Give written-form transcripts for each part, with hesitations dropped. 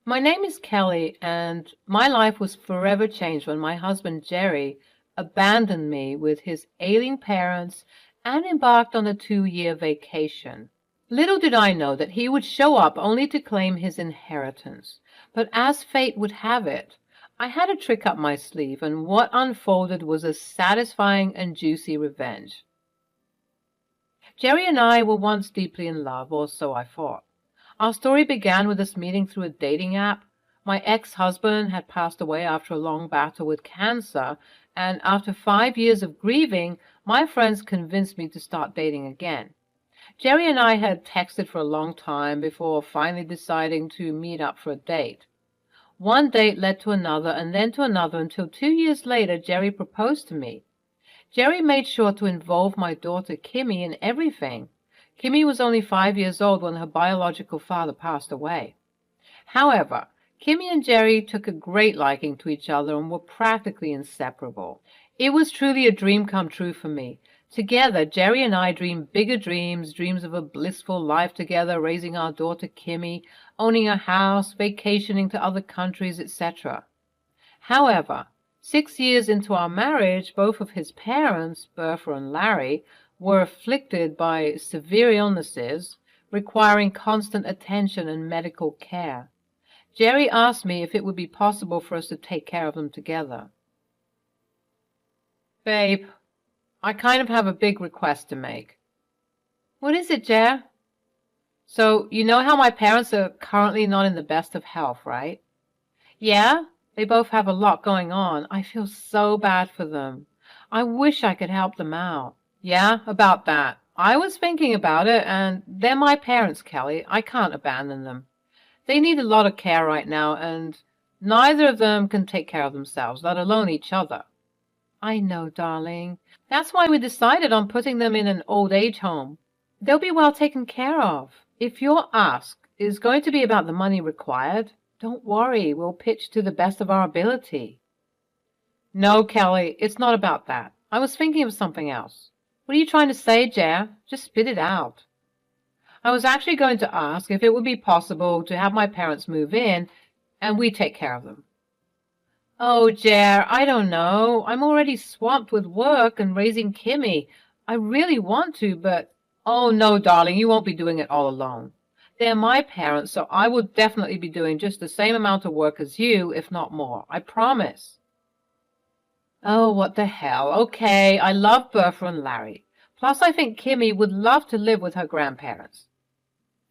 My name is Kelly, and my life was forever changed when my husband Jerry abandoned me with his ailing parents and embarked on a 2-year vacation. Little did I know that he would show up only to claim his inheritance. But as fate would have it, I had a trick up my sleeve, and what unfolded was a satisfying and juicy revenge. Jerry and I were once deeply in love, or so I thought. Our story began with us meeting through a dating app. My ex-husband had passed away after a long battle with cancer, and after 5 years of grieving, my friends convinced me to start dating again. Jerry and I had texted for a long time before finally deciding to meet up for a date. One date led to another and then to another until 2 years later Jerry proposed to me. Jerry made sure to involve my daughter Kimmy in everything. Kimmy was only 5 years old when her biological father passed away. However, Kimmy and Jerry took a great liking to each other and were practically inseparable. It was truly a dream come true for me. Together, Jerry and I dreamed bigger dreams, dreams of a blissful life together, raising our daughter Kimmy, owning a house, vacationing to other countries, etc. However, 6 years into our marriage, both of his parents, Bertha and Larry, were afflicted by severe illnesses, requiring constant attention and medical care. Jerry asked me if it would be possible for us to take care of them together. Babe, I kind of have a big request to make. What is it, Jer? So, you know how my parents are currently not in the best of health, right? Yeah, they both have a lot going on. I feel so bad for them. I wish I could help them out. Yeah, about that. I was thinking about it, and they're my parents, Kelly. I can't abandon them. They need a lot of care right now, and neither of them can take care of themselves, let alone each other. I know, darling. That's why we decided on putting them in an old age home. They'll be well taken care of. If your ask is going to be about the money required, don't worry, we'll pitch to the best of our ability. No, Kelly, it's not about that. I was thinking of something else. What are you trying to say, Jer? Just spit it out. I was actually going to ask if it would be possible to have my parents move in and we take care of them. Oh, Jer, I don't know. I'm already swamped with work and raising Kimmy. I really want to, but... Oh, no, darling, you won't be doing it all alone. They're my parents, so I will definitely be doing just the same amount of work as you, if not more. I promise. Oh, what the hell. Okay, I love Bertha and Larry. Plus, I think Kimmy would love to live with her grandparents.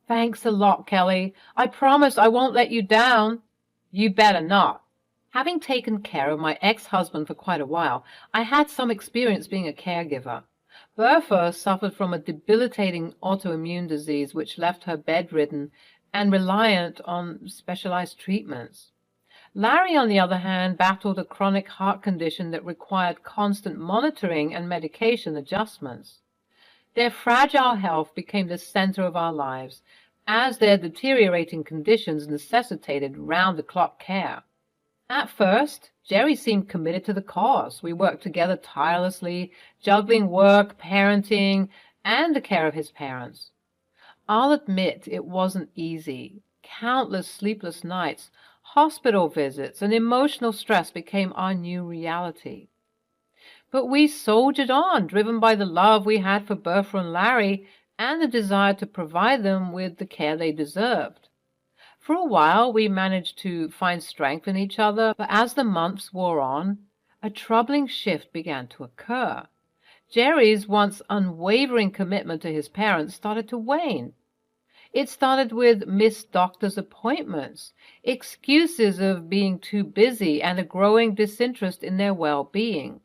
Thanks a lot, Kelly. I promise I won't let you down. You better not. Having taken care of my ex-husband for quite a while, I had some experience being a caregiver. Bertha suffered from a debilitating autoimmune disease which left her bedridden and reliant on specialized treatments. Larry, on the other hand, battled a chronic heart condition that required constant monitoring and medication adjustments. Their fragile health became the center of our lives, as their deteriorating conditions necessitated round-the-clock care. At first, Jerry seemed committed to the cause. We worked together tirelessly, juggling work, parenting, and the care of his parents. I'll admit it wasn't easy. Countless sleepless nights, hospital visits, and emotional stress became our new reality. But we soldiered on, driven by the love we had for Bertha and Larry and the desire to provide them with the care they deserved. For a while we managed to find strength in each other, but as the months wore on, a troubling shift began to occur. Jerry's once unwavering commitment to his parents started to wane. It started with missed doctor's appointments, excuses of being too busy, and a growing disinterest in their well-being.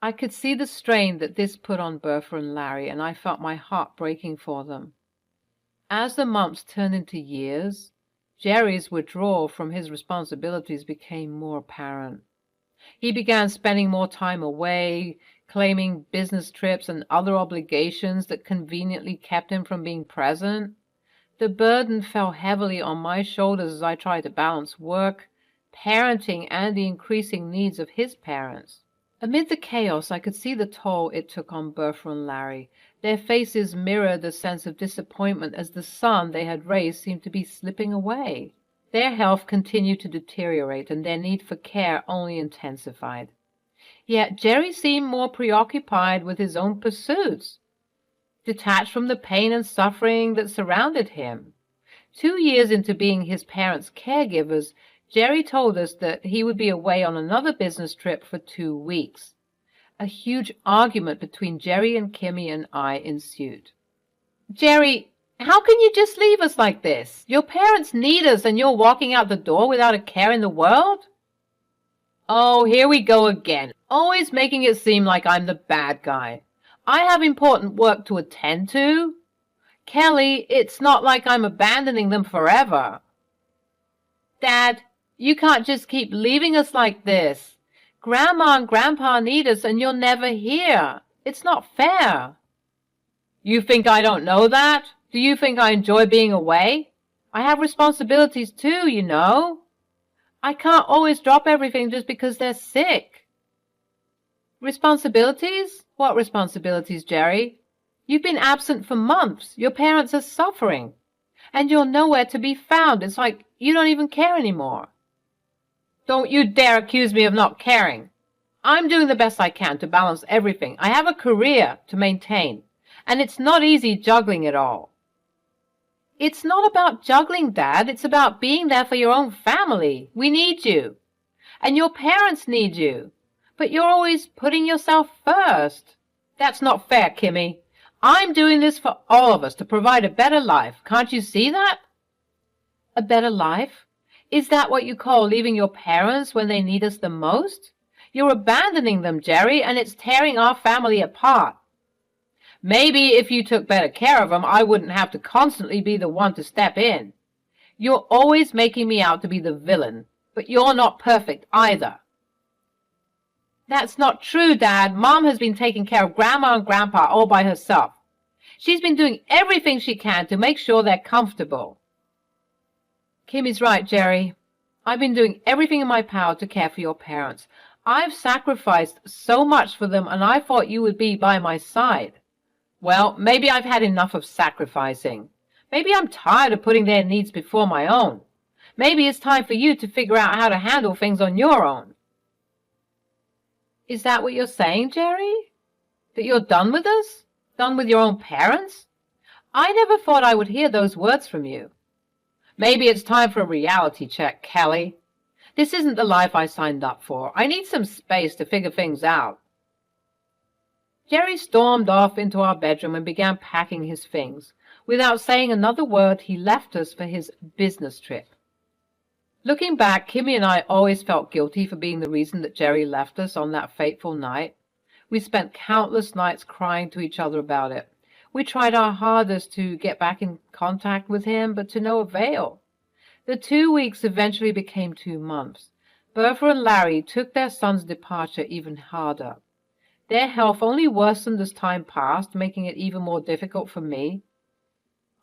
I could see the strain that this put on Bertha and Larry, and I felt my heart breaking for them. As the months turned into years, Jerry's withdrawal from his responsibilities became more apparent. He began spending more time away, claiming business trips and other obligations that conveniently kept him from being present. The burden fell heavily on my shoulders as I tried to balance work, parenting, and the increasing needs of his parents. Amid the chaos, I could see the toll it took on Bertha and Larry. Their faces mirrored a sense of disappointment as the son they had raised seemed to be slipping away. Their health continued to deteriorate, and their need for care only intensified. Yet Jerry seemed more preoccupied with his own pursuits, detached from the pain and suffering that surrounded him. 2 years into being his parents' caregivers, Jerry told us that he would be away on another business trip for 2 weeks. A huge argument between Jerry and Kimmy and I ensued. "Jerry, how can you just leave us like this? Your parents need us and you're walking out the door without a care in the world?" "Oh, here we go again, always making it seem like I'm the bad guy. I have important work to attend to. Kelly, it's not like I'm abandoning them forever." "Dad, you can't just keep leaving us like this. Grandma and Grandpa need us and you're never here. It's not fair." "You think I don't know that? Do you think I enjoy being away? I have responsibilities too, you know. I can't always drop everything just because they're sick." "Responsibilities? What responsibilities, Jerry? You've been absent for months. Your parents are suffering. And you're nowhere to be found. It's like you don't even care anymore." "Don't you dare accuse me of not caring. I'm doing the best I can to balance everything. I have a career to maintain, and it's not easy juggling it all." "It's not about juggling, Dad. It's about being there for your own family. We need you. And your parents need you. But you're always putting yourself first." "That's not fair, Kimmy. I'm doing this for all of us to provide a better life. Can't you see that?" "A better life? Is that what you call leaving your parents when they need us the most? You're abandoning them, Jerry, and it's tearing our family apart." "Maybe if you took better care of them, I wouldn't have to constantly be the one to step in. You're always making me out to be the villain, but you're not perfect either." "That's not true, Dad. Mom has been taking care of Grandma and Grandpa all by herself. She's been doing everything she can to make sure they're comfortable." "Kimmy's right, Jerry. I've been doing everything in my power to care for your parents. I've sacrificed so much for them, and I thought you would be by my side." "Well, maybe I've had enough of sacrificing. Maybe I'm tired of putting their needs before my own. Maybe it's time for you to figure out how to handle things on your own." "Is that what you're saying, Jerry? That you're done with us? Done with your own parents? I never thought I would hear those words from you." "Maybe it's time for a reality check, Kelly. This isn't the life I signed up for. I need some space to figure things out." Jerry stormed off into our bedroom and began packing his things. Without saying another word, he left us for his business trip. Looking back, Kimmy and I always felt guilty for being the reason that Jerry left us on that fateful night. We spent countless nights crying to each other about it. We tried our hardest to get back in contact with him, but to no avail. The 2 weeks eventually became 2 months. Bertha and Larry took their son's departure even harder. Their health only worsened as time passed, making it even more difficult for me.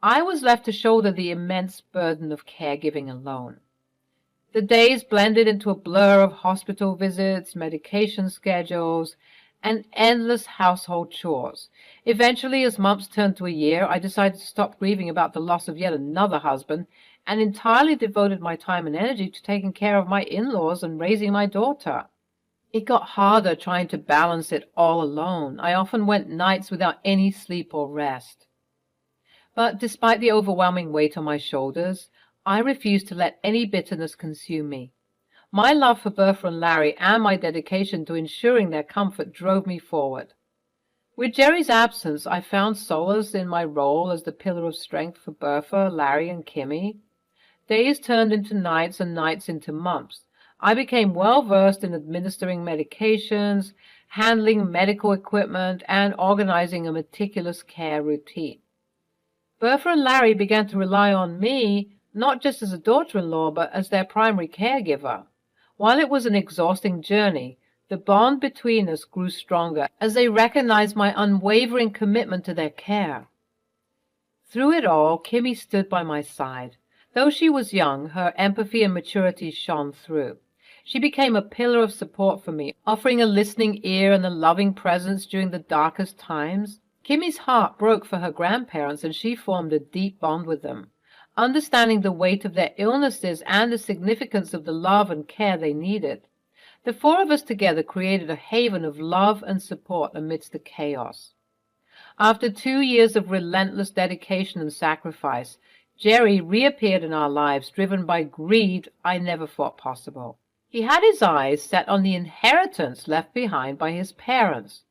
I was left to shoulder the immense burden of caregiving alone. The days blended into a blur of hospital visits, medication schedules, and endless household chores. Eventually, as months turned to a year, I decided to stop grieving about the loss of yet another husband and entirely devoted my time and energy to taking care of my in-laws and raising my daughter. It got harder trying to balance it all alone. I often went nights without any sleep or rest. But despite the overwhelming weight on my shoulders, I refused to let any bitterness consume me. My love for Bertha and Larry and my dedication to ensuring their comfort drove me forward. With Jerry's absence, I found solace in my role as the pillar of strength for Bertha, Larry, and Kimmy. Days turned into nights and nights into months. I became well-versed in administering medications, handling medical equipment, and organizing a meticulous care routine. Bertha and Larry began to rely on me, not just as a daughter-in-law, but as their primary caregiver. While it was an exhausting journey, the bond between us grew stronger as they recognized my unwavering commitment to their care. Through it all, Kimmy stood by my side. Though she was young, her empathy and maturity shone through. She became a pillar of support for me, offering a listening ear and a loving presence during the darkest times. Kimmy's heart broke for her grandparents, and she formed a deep bond with them. understanding the weight of their illnesses and the significance of the love and care they needed. The four of us together created a haven of love and support amidst the chaos. After 2 years of relentless dedication and sacrifice, Jerry reappeared in our lives, driven by greed I never thought possible. He had his eyes set on the inheritance left behind by his parents,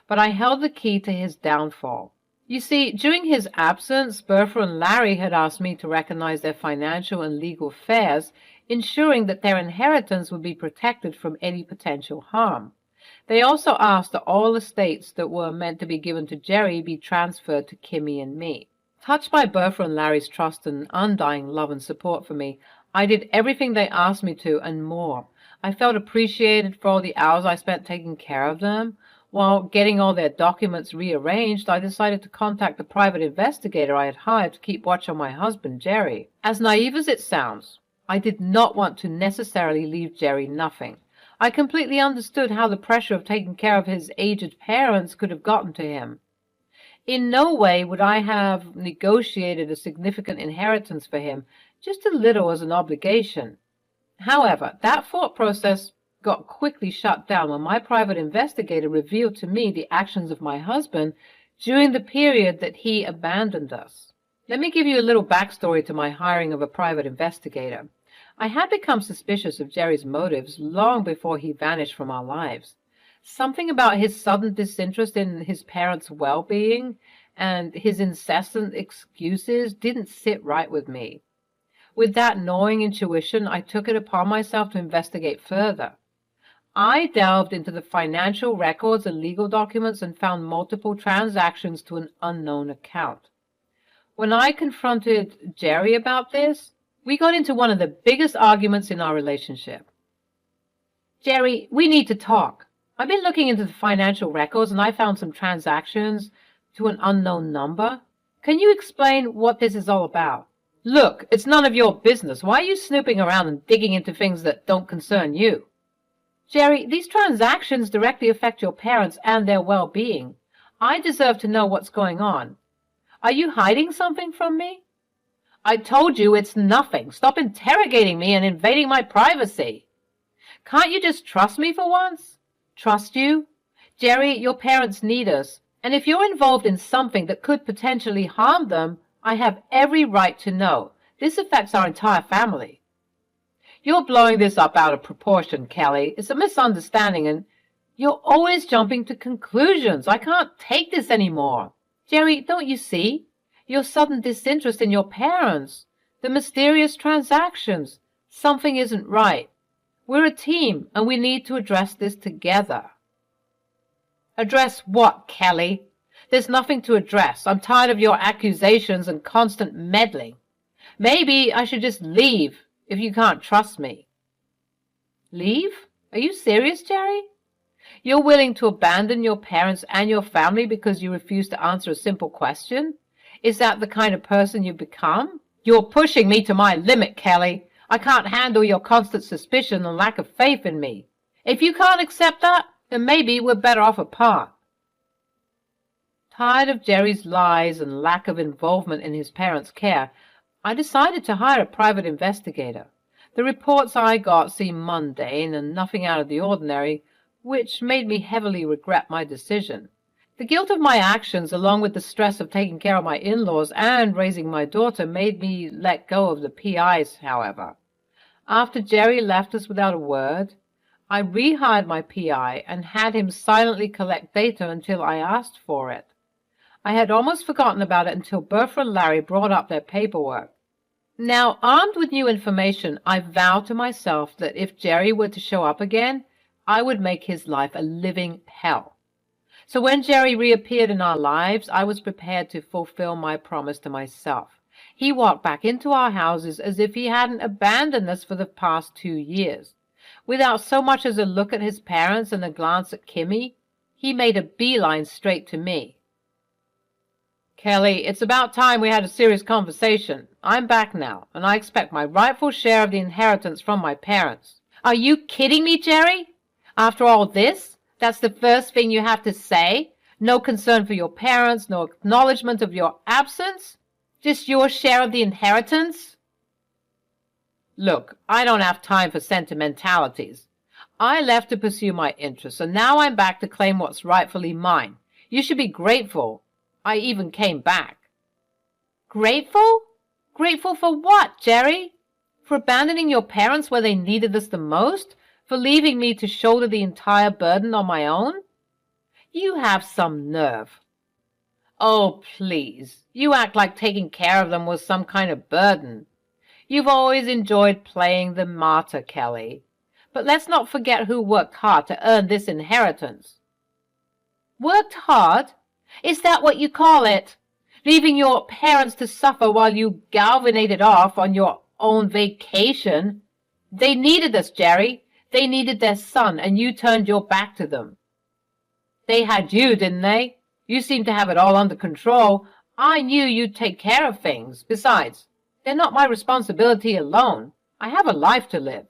but I held the key to his downfall. You see, during his absence, Bertha and Larry had asked me to recognize their financial and legal affairs, ensuring that their inheritance would be protected from any potential harm. They also asked that all estates that were meant to be given to Jerry be transferred to Kimmy and me. Touched by Bertha and Larry's trust and undying love and support for me, I did everything they asked me to and more. I felt appreciated for all the hours I spent taking care of them. While getting all their documents rearranged, I decided to contact the private investigator I had hired to keep watch on my husband, Jerry. As naive as it sounds, I did not want to necessarily leave Jerry nothing. I completely understood how the pressure of taking care of his aged parents could have gotten to him. In no way would I have negotiated a significant inheritance for him, just a little as an obligation. However, that thought process got quickly shut down when my private investigator revealed to me the actions of my husband during the period that he abandoned us. Let me give you a little backstory to my hiring of a private investigator. I had become suspicious of Jerry's motives long before he vanished from our lives. Something about his sudden disinterest in his parents' well-being and his incessant excuses didn't sit right with me. With that gnawing intuition, I took it upon myself to investigate further. I delved into the financial records and legal documents and found multiple transactions to an unknown account. When I confronted Jerry about this, we got into one of the biggest arguments in our relationship. Jerry, we need to talk. I've been looking into the financial records and I found some transactions to an unknown number. Can you explain what this is all about? Look, it's none of your business. Why are you snooping around and digging into things that don't concern you? Jerry, these transactions directly affect your parents and their well-being. I deserve to know what's going on. Are you hiding something from me? I told you it's nothing. Stop interrogating me and invading my privacy. Can't you just trust me for once? Trust you? Jerry, your parents need us, and if you're involved in something that could potentially harm them, I have every right to know. This affects our entire family. You're blowing this up out of proportion, Kelly. It's a misunderstanding, and you're always jumping to conclusions. I can't take this anymore. Jerry, don't you see? Your sudden disinterest in your parents, the mysterious transactions. Something isn't right. We're a team, and we need to address this together. Address what, Kelly? There's nothing to address. I'm tired of your accusations and constant meddling. Maybe I should just leave if you can't trust me. Leave? Are you serious, Jerry? You're willing to abandon your parents and your family because you refuse to answer a simple question? Is that the kind of person you've become? You're pushing me to my limit, Kelly. I can't handle your constant suspicion and lack of faith in me. If you can't accept that, then maybe we're better off apart. Tired of Jerry's lies and lack of involvement in his parents' care, I decided to hire a private investigator. The reports I got seemed mundane and nothing out of the ordinary, which made me heavily regret my decision. The guilt of my actions, along with the stress of taking care of my in-laws and raising my daughter, made me let go of the PIs, however. After Jerry left us without a word, I rehired my PI and had him silently collect data until I asked for it. I had almost forgotten about it until Bertha and Larry brought up their paperwork. Now, armed with new information, I vowed to myself that if Jerry were to show up again, I would make his life a living hell. So when Jerry reappeared in our lives, I was prepared to fulfill my promise to myself. He walked back into our houses as if he hadn't abandoned us for the past 2 years. Without so much as a look at his parents and a glance at Kimmy, he made a beeline straight to me. Kelly, it's about time we had a serious conversation. I'm back now, and I expect my rightful share of the inheritance from my parents. Are you kidding me, Jerry? After all this, that's the first thing you have to say? No concern for your parents, no acknowledgement of your absence? Just your share of the inheritance? Look, I don't have time for sentimentalities. I left to pursue my interests, and now I'm back to claim what's rightfully mine. You should be grateful I even came back. Grateful? Grateful for what, Jerry? For abandoning your parents where they needed us the most? For leaving me to shoulder the entire burden on my own? You have some nerve. Oh, please. You act like taking care of them was some kind of burden. You've always enjoyed playing the martyr, Kelly. But let's not forget who worked hard to earn this inheritance. Worked hard? Is that what you call it? Leaving your parents to suffer while you galvanized off on your own vacation? They needed us, Jerry. They needed their son, and you turned your back to them. They had you, didn't they? You seem to have it all under control. I knew you'd take care of things. Besides, they're not my responsibility alone. I have a life to live.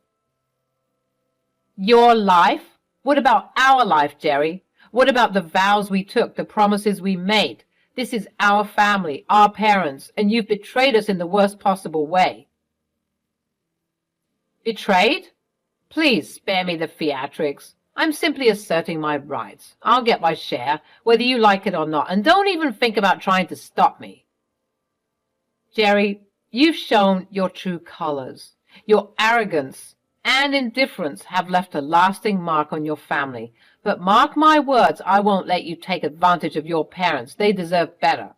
Your life? What about our life, Jerry? What about the vows we took, the promises we made? This is our family, our parents, and you've betrayed us in the worst possible way. Betrayed? Please spare me the theatrics. I'm simply asserting my rights. I'll get my share, whether you like it or not, and don't even think about trying to stop me. Jerry, you've shown your true colors. Your arrogance and indifference have left a lasting mark on your family. But mark my words, I won't let you take advantage of your parents. They deserve better.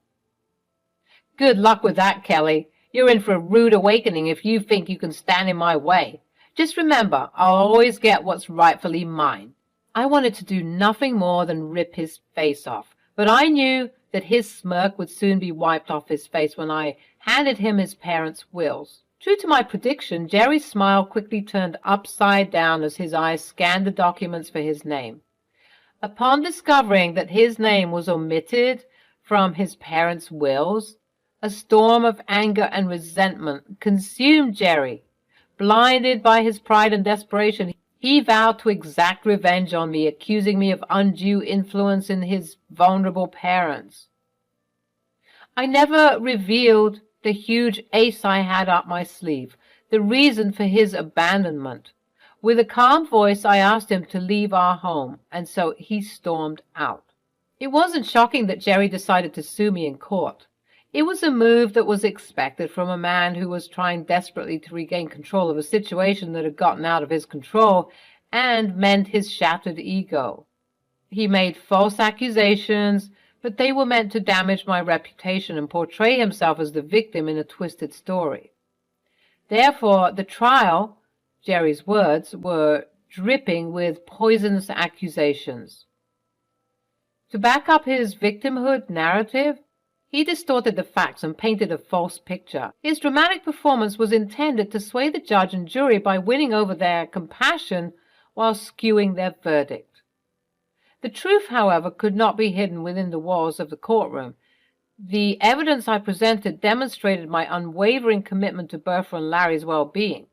Good luck with that, Kelly. You're in for a rude awakening if you think you can stand in my way. Just remember, I'll always get what's rightfully mine. I wanted to do nothing more than rip his face off, but I knew that his smirk would soon be wiped off his face when I handed him his parents' wills. True to my prediction, Jerry's smile quickly turned upside down as his eyes scanned the documents for his name. Upon discovering that his name was omitted from his parents' wills, a storm of anger and resentment consumed Jerry. Blinded by his pride and desperation, he vowed to exact revenge on me, accusing me of undue influence in his vulnerable parents. I never revealed the huge ace I had up my sleeve, the reason for his abandonment. With a calm voice, I asked him to leave our home, and so he stormed out. It wasn't shocking that Jerry decided to sue me in court. It was a move that was expected from a man who was trying desperately to regain control of a situation that had gotten out of his control and mend his shattered ego. He made false accusations, but they were meant to damage my reputation and portray himself as the victim in a twisted story. Therefore, the trial, Jerry's words, were dripping with poisonous accusations. To back up his victimhood narrative, he distorted the facts and painted a false picture. His dramatic performance was intended to sway the judge and jury by winning over their compassion while skewing their verdict. The truth, however, could not be hidden within the walls of the courtroom. The evidence I presented demonstrated my unwavering commitment to Bertha and Larry's well-being.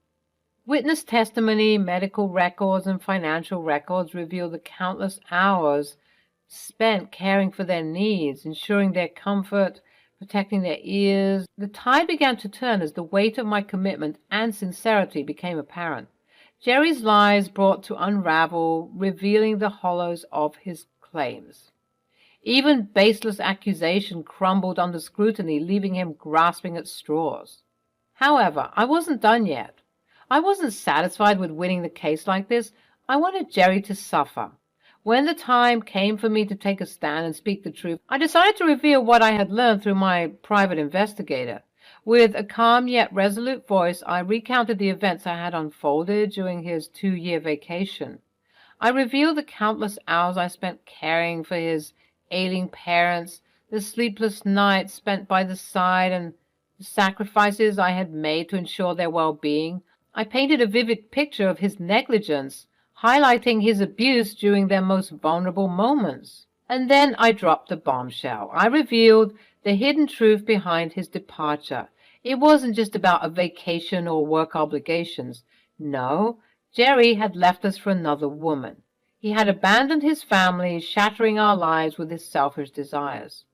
Witness testimony, medical records, and financial records reveal the countless hours spent caring for their needs, ensuring their comfort, protecting their ears. The tide began to turn as the weight of my commitment and sincerity became apparent. Jerry's lies brought to unravel, revealing the hollows of his claims. Even baseless accusation crumbled under scrutiny, leaving him grasping at straws. However, I wasn't done yet. I wasn't satisfied with winning the case like this. I wanted Jerry to suffer. When the time came for me to take a stand and speak the truth, I decided to reveal what I had learned through my private investigator. With a calm yet resolute voice, I recounted the events that had unfolded during his 2-year vacation. I revealed the countless hours I spent caring for his ailing parents, the sleepless nights spent by the side, and the sacrifices I had made to ensure their well-being. I painted a vivid picture of his negligence, highlighting his abuse during their most vulnerable moments. And then I dropped a bombshell. I revealed the hidden truth behind his departure. It wasn't just about a vacation or work obligations. No, Jerry had left us for another woman. He had abandoned his family, shattering our lives with his selfish desires.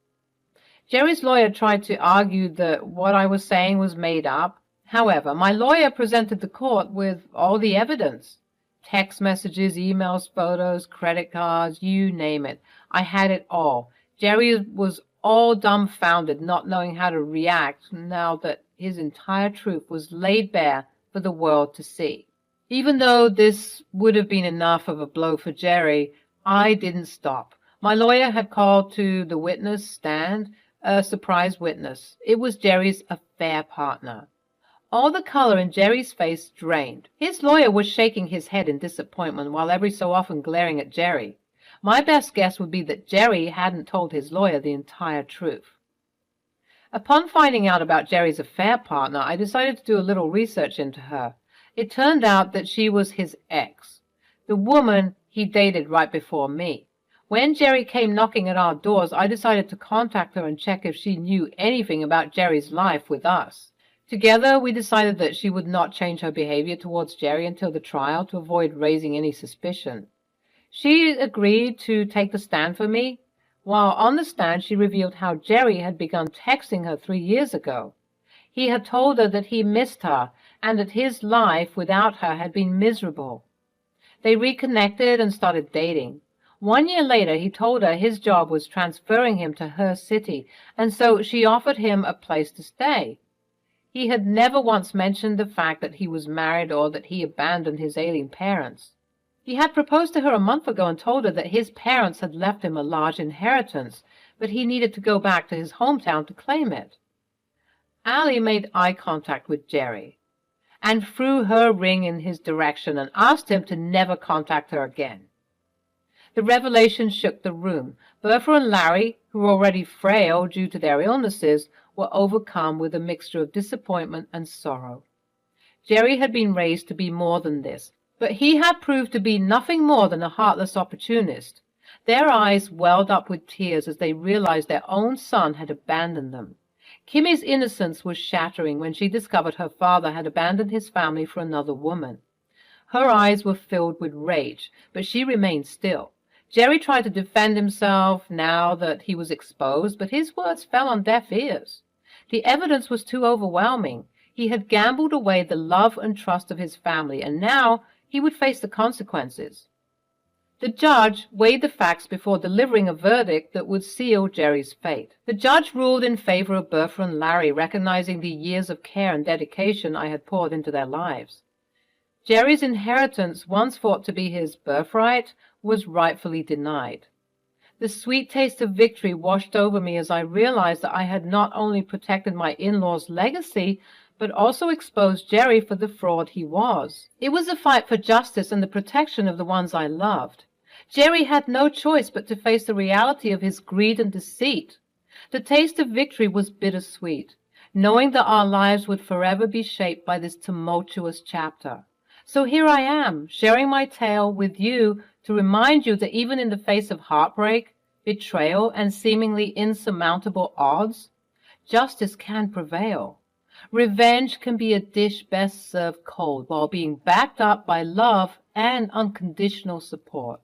Jerry's lawyer tried to argue that what I was saying was made up. However, my lawyer presented the court with all the evidence. Text messages, emails, photos, credit cards, you name it. I had it all. Jerry was all dumbfounded, not knowing how to react now that his entire truth was laid bare for the world to see. Even though this would have been enough of a blow for Jerry, I didn't stop. My lawyer had called to the witness stand a surprise witness. It was Jerry's affair partner. All the color in Jerry's face drained. His lawyer was shaking his head in disappointment while every so often glaring at Jerry. My best guess would be that Jerry hadn't told his lawyer the entire truth. Upon finding out about Jerry's affair partner, I decided to do a little research into her. It turned out that she was his ex, the woman he dated right before me. When Jerry came knocking at our doors, I decided to contact her and check if she knew anything about Jerry's life with us. Together, we decided that she would not change her behavior towards Jerry until the trial to avoid raising any suspicion. She agreed to take the stand for me. While on the stand, she revealed how Jerry had begun texting her 3 years ago. He had told her that he missed her and that his life without her had been miserable. They reconnected and started dating. 1 year later, he told her his job was transferring him to her city, and so she offered him a place to stay. He had never once mentioned the fact that he was married or that he abandoned his ailing parents. He had proposed to her a month ago and told her that his parents had left him a large inheritance, but he needed to go back to his hometown to claim it. Allie made eye contact with Jerry and threw her ring in his direction and asked him to never contact her again. The revelation shook the room. Bertha and Larry, who were already frail due to their illnesses, were overcome with a mixture of disappointment and sorrow. Jerry had been raised to be more than this, but he had proved to be nothing more than a heartless opportunist. Their eyes welled up with tears as they realized their own son had abandoned them. Kimmy's innocence was shattering when she discovered her father had abandoned his family for another woman. Her eyes were filled with rage, but she remained still. Jerry tried to defend himself now that he was exposed, but his words fell on deaf ears. The evidence was too overwhelming. He had gambled away the love and trust of his family, and now he would face the consequences. The judge weighed the facts before delivering a verdict that would seal Jerry's fate. The judge ruled in favor of Bertha and Larry, recognizing the years of care and dedication I had poured into their lives. Jerry's inheritance, once thought to be his birthright, was rightfully denied. The sweet taste of victory washed over me as I realized that I had not only protected my in-laws' legacy, but also exposed Jerry for the fraud he was. It was a fight for justice and the protection of the ones I loved. Jerry had no choice but to face the reality of his greed and deceit. The taste of victory was bittersweet, knowing that our lives would forever be shaped by this tumultuous chapter. So here I am, sharing my tale with you to remind you that even in the face of heartbreak, betrayal, and seemingly insurmountable odds, justice can prevail. Revenge can be a dish best served cold while being backed up by love and unconditional support.